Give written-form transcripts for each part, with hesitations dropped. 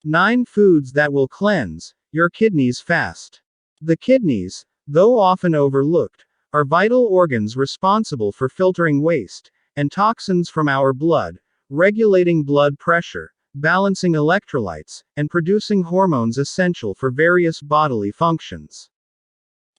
9 foods that will cleanse your kidneys fast. The kidneys, though often overlooked, are vital organs responsible for filtering waste and toxins from our blood, regulating blood pressure, balancing electrolytes, and producing hormones essential for various bodily functions.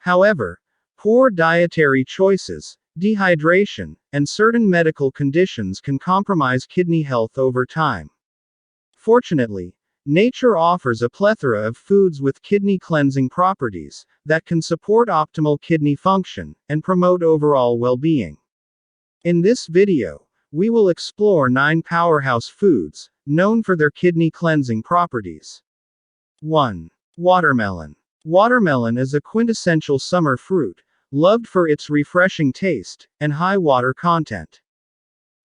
However, poor dietary choices, dehydration, and certain medical conditions can compromise kidney health over time. Fortunately, nature offers a plethora of foods with kidney cleansing properties that can support optimal kidney function and promote overall well-being. In this video, we will explore 9 powerhouse foods known for their kidney cleansing properties. 1. Watermelon. Watermelon is a quintessential summer fruit, loved for its refreshing taste and high water content.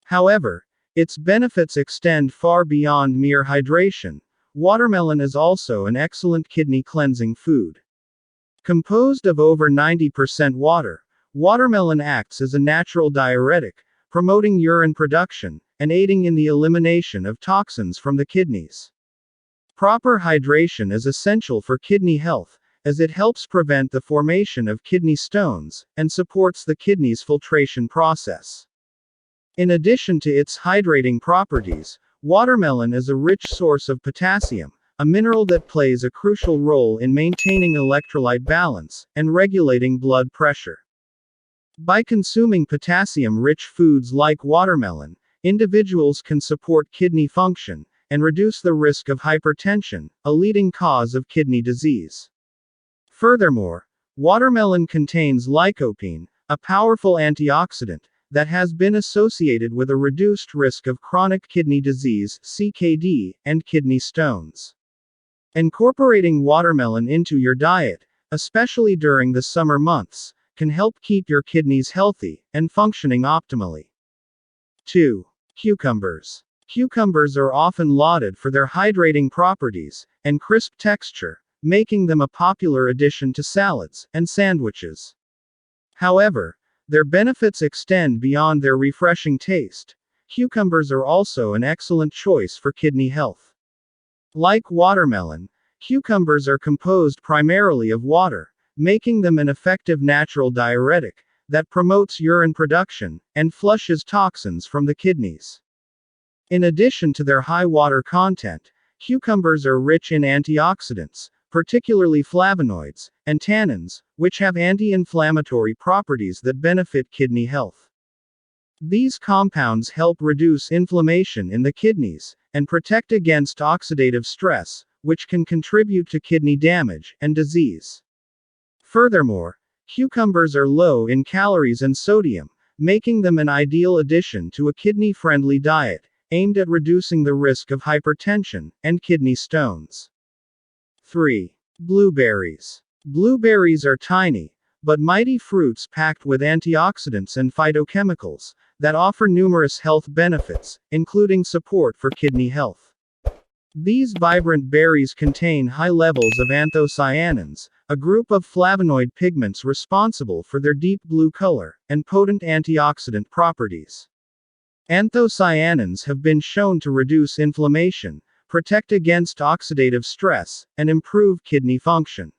However, its benefits extend far beyond mere hydration. Watermelon is also an excellent kidney cleansing food. Composed of over 90% water, watermelon acts as a natural diuretic, promoting urine production and aiding in the elimination of toxins from the kidneys. Proper hydration is essential for kidney health, as it helps prevent the formation of kidney stones and supports the kidney's filtration process. In addition to its hydrating properties, watermelon is a rich source of potassium, a mineral that plays a crucial role in maintaining electrolyte balance and regulating blood pressure. By consuming potassium-rich foods like watermelon, individuals can support kidney function and reduce the risk of hypertension, a leading cause of kidney disease. Furthermore, watermelon contains lycopene, a powerful antioxidant that has been associated with a reduced risk of chronic kidney disease (CKD) and kidney stones. Incorporating watermelon into your diet, especially during the summer months, can help keep your kidneys healthy and functioning optimally. 2. Cucumbers. Cucumbers are often lauded for their hydrating properties and crisp texture, making them a popular addition to salads and sandwiches. However, their benefits extend beyond their refreshing taste. Cucumbers are also an excellent choice for kidney health. Like watermelon, cucumbers are composed primarily of water, making them an effective natural diuretic that promotes urine production and flushes toxins from the kidneys. In addition to their high water content, cucumbers are rich in antioxidants, particularly flavonoids and tannins, which have anti-inflammatory properties that benefit kidney health. These compounds help reduce inflammation in the kidneys and protect against oxidative stress, which can contribute to kidney damage and disease. Furthermore, cucumbers are low in calories and sodium, making them an ideal addition to a kidney-friendly diet aimed at reducing the risk of hypertension and kidney stones. 3. Blueberries. Blueberries are tiny, but mighty fruits packed with antioxidants and phytochemicals that offer numerous health benefits, including support for kidney health. These vibrant berries contain high levels of anthocyanins, a group of flavonoid pigments responsible for their deep blue color and potent antioxidant properties. Anthocyanins have been shown to reduce inflammation, protect against oxidative stress, and improve kidney function.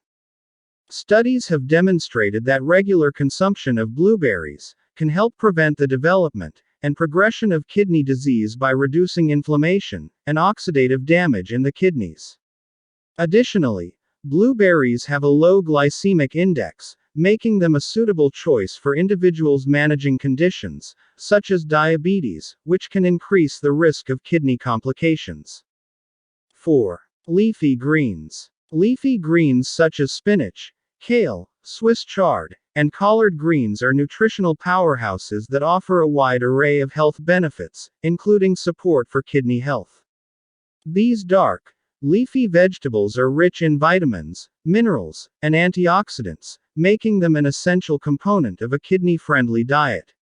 Studies have demonstrated that regular consumption of blueberries can help prevent the development and progression of kidney disease by reducing inflammation and oxidative damage in the kidneys. Additionally, blueberries have a low glycemic index, making them a suitable choice for individuals managing conditions such as diabetes, which can increase the risk of kidney complications. 4. Leafy greens. Leafy greens such as spinach, kale, Swiss chard, and collard greens are nutritional powerhouses that offer a wide array of health benefits, including support for kidney health. These dark, leafy vegetables are rich in vitamins, minerals, and antioxidants, making them an essential component of a kidney-friendly diet.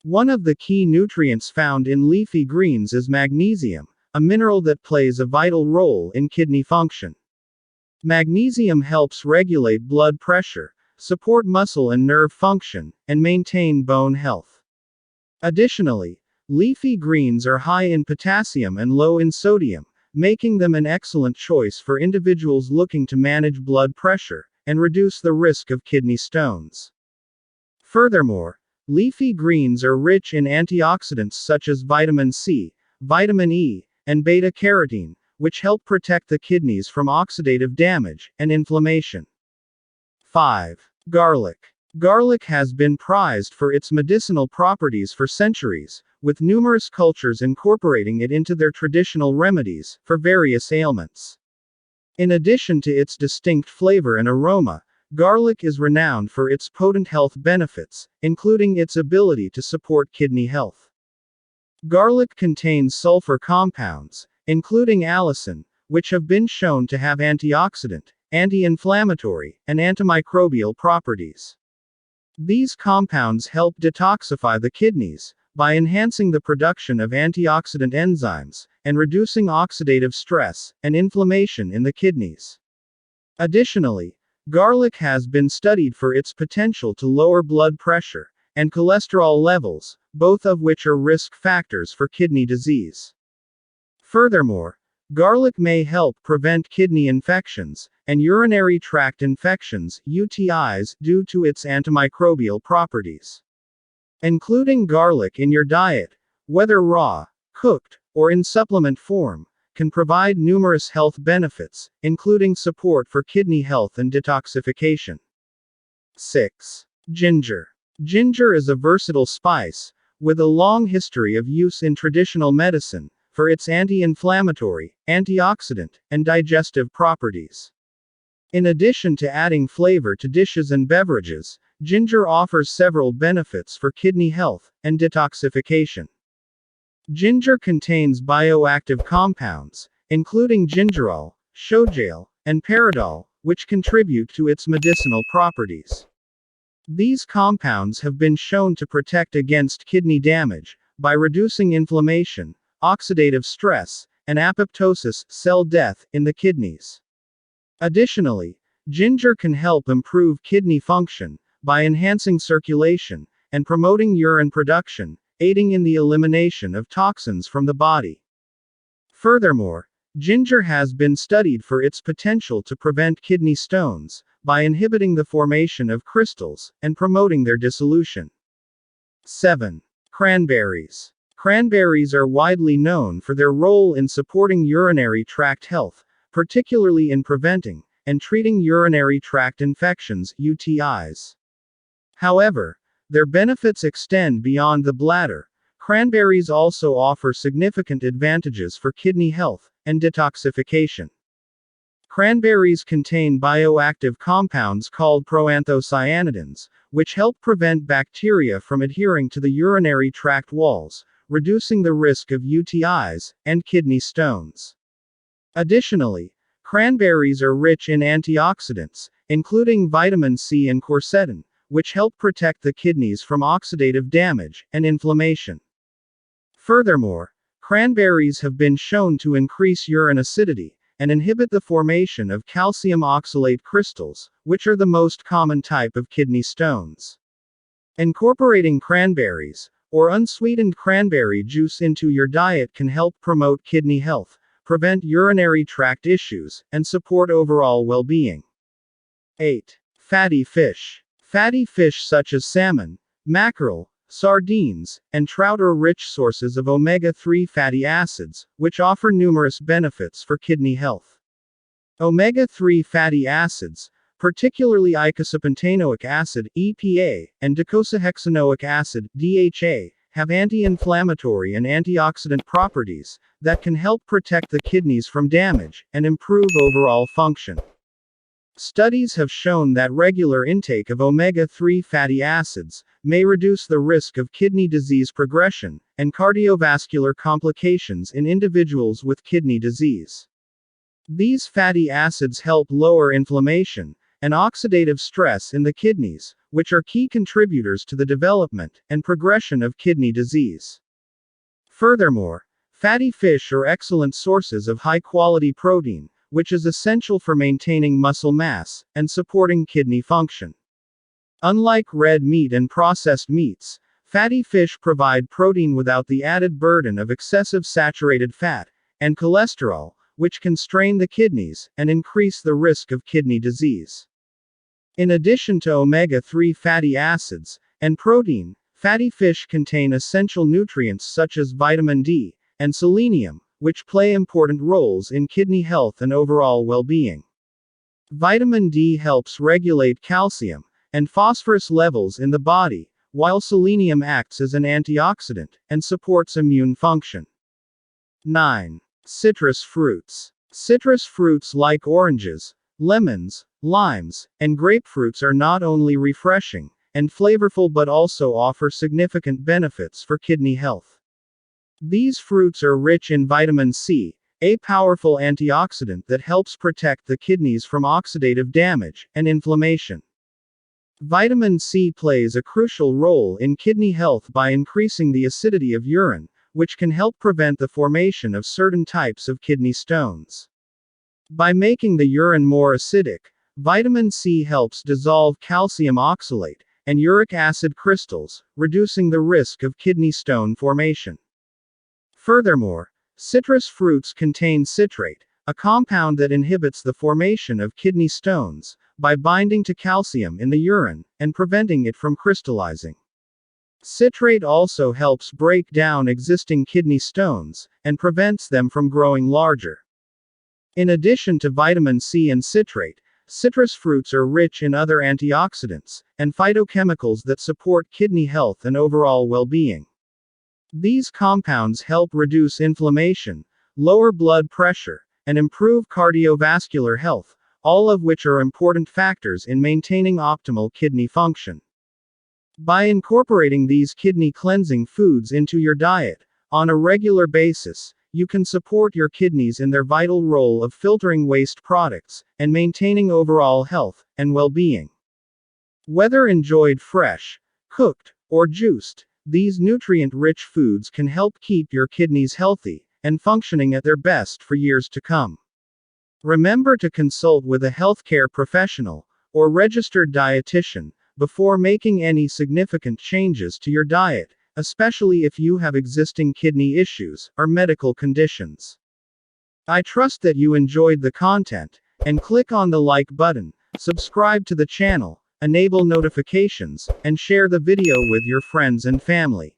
One of the key nutrients found in leafy greens is magnesium, a mineral that plays a vital role in kidney function. Magnesium helps regulate blood pressure, support muscle and nerve function, and maintain bone health. Additionally, leafy greens are high in potassium and low in sodium, making them an excellent choice for individuals looking to manage blood pressure and reduce the risk of kidney stones. Furthermore, leafy greens are rich in antioxidants such as vitamin C, vitamin E, and beta-carotene, which help protect the kidneys from oxidative damage and inflammation. 5. Garlic. Garlic has been prized for its medicinal properties for centuries, with numerous cultures incorporating it into their traditional remedies for various ailments. In addition to its distinct flavor and aroma, garlic is renowned for its potent health benefits, including its ability to support kidney health. Garlic contains sulfur compounds, including allicin, which have been shown to have antioxidant, anti-inflammatory, and antimicrobial properties. These compounds help detoxify the kidneys by enhancing the production of antioxidant enzymes and reducing oxidative stress and inflammation in the kidneys. Additionally, garlic has been studied for its potential to lower blood pressure and cholesterol levels, both of which are risk factors for kidney disease. Furthermore, garlic may help prevent kidney infections and urinary tract infections (UTIs) due to its antimicrobial properties. Including garlic in your diet, whether raw, cooked, or in supplement form, can provide numerous health benefits, including support for kidney health and detoxification. 6. Ginger. Ginger is a versatile spice, with a long history of use in traditional medicine, for its anti-inflammatory, antioxidant, and digestive properties. In addition to adding flavor to dishes and beverages, ginger offers several benefits for kidney health and detoxification. Ginger contains bioactive compounds, including gingerol, shogaol, and paradol, which contribute to its medicinal properties. These compounds have been shown to protect against kidney damage by reducing inflammation, oxidative stress, and apoptosis, cell death, in the kidneys. Additionally, ginger can help improve kidney function by enhancing circulation and promoting urine production, aiding in the elimination of toxins from the body. Furthermore, ginger has been studied for its potential to prevent kidney stones by inhibiting the formation of crystals and promoting their dissolution. 7. Cranberries. Cranberries are widely known for their role in supporting urinary tract health, particularly in preventing and treating urinary tract infections (UTIs). However, their benefits extend beyond the bladder. Cranberries also offer significant advantages for kidney health and detoxification. Cranberries contain bioactive compounds called proanthocyanidins, which help prevent bacteria from adhering to the urinary tract walls, reducing the risk of UTIs and kidney stones. Additionally, cranberries are rich in antioxidants, including vitamin C and quercetin, which help protect the kidneys from oxidative damage and inflammation. Furthermore, cranberries have been shown to increase urine acidity and inhibit the formation of calcium oxalate crystals, which are the most common type of kidney stones. Incorporating cranberries, or unsweetened cranberry juice, into your diet can help promote kidney health, prevent urinary tract issues, and support overall well-being. 8. Fatty fish. Fatty fish such as salmon, mackerel, sardines, and trout are rich sources of omega-3 fatty acids, which offer numerous benefits for kidney health. Omega-3 fatty acids, particularly eicosapentaenoic acid (EPA) and docosahexaenoic acid (DHA), have anti-inflammatory and antioxidant properties that can help protect the kidneys from damage and improve overall function. Studies have shown that regular intake of omega-3 fatty acids may reduce the risk of kidney disease progression and cardiovascular complications in individuals with kidney disease. These fatty acids help lower inflammation and oxidative stress in the kidneys, which are key contributors to the development and progression of kidney disease. Furthermore, fatty fish are excellent sources of high-quality protein, which is essential for maintaining muscle mass and supporting kidney function. Unlike red meat and processed meats, fatty fish provide protein without the added burden of excessive saturated fat and cholesterol, which can strain the kidneys and increase the risk of kidney disease. In addition to omega-3 fatty acids and protein, fatty fish contain essential nutrients such as vitamin D and selenium, which play important roles in kidney health and overall well-being. Vitamin D helps regulate calcium and phosphorus levels in the body, while selenium acts as an antioxidant and supports immune function. 9. Citrus fruits. Citrus fruits like oranges, lemons, limes, and grapefruits are not only refreshing and flavorful but also offer significant benefits for kidney health. These fruits are rich in vitamin C, a powerful antioxidant that helps protect the kidneys from oxidative damage and inflammation. Vitamin C plays a crucial role in kidney health by increasing the acidity of urine, which can help prevent the formation of certain types of kidney stones. By making the urine more acidic, vitamin C helps dissolve calcium oxalate and uric acid crystals, reducing the risk of kidney stone formation. Furthermore, citrus fruits contain citrate, a compound that inhibits the formation of kidney stones by binding to calcium in the urine and preventing it from crystallizing. Citrate also helps break down existing kidney stones and prevents them from growing larger. In addition to vitamin C and citrate, citrus fruits are rich in other antioxidants and phytochemicals that support kidney health and overall well-being. These compounds help reduce inflammation, lower blood pressure, and improve cardiovascular health, all of which are important factors in maintaining optimal kidney function. By incorporating these kidney cleansing foods into your diet on a regular basis, you can support your kidneys in their vital role of filtering waste products and maintaining overall health and well-being. Whether enjoyed fresh, cooked, or juiced, these nutrient-rich foods can help keep your kidneys healthy and functioning at their best for years to come. Remember to consult with a healthcare professional or registered dietitian before making any significant changes to your diet, especially if you have existing kidney issues or medical conditions. I trust that you enjoyed the content, and click on the like button, subscribe to the channel, enable notifications, and share the video with your friends and family.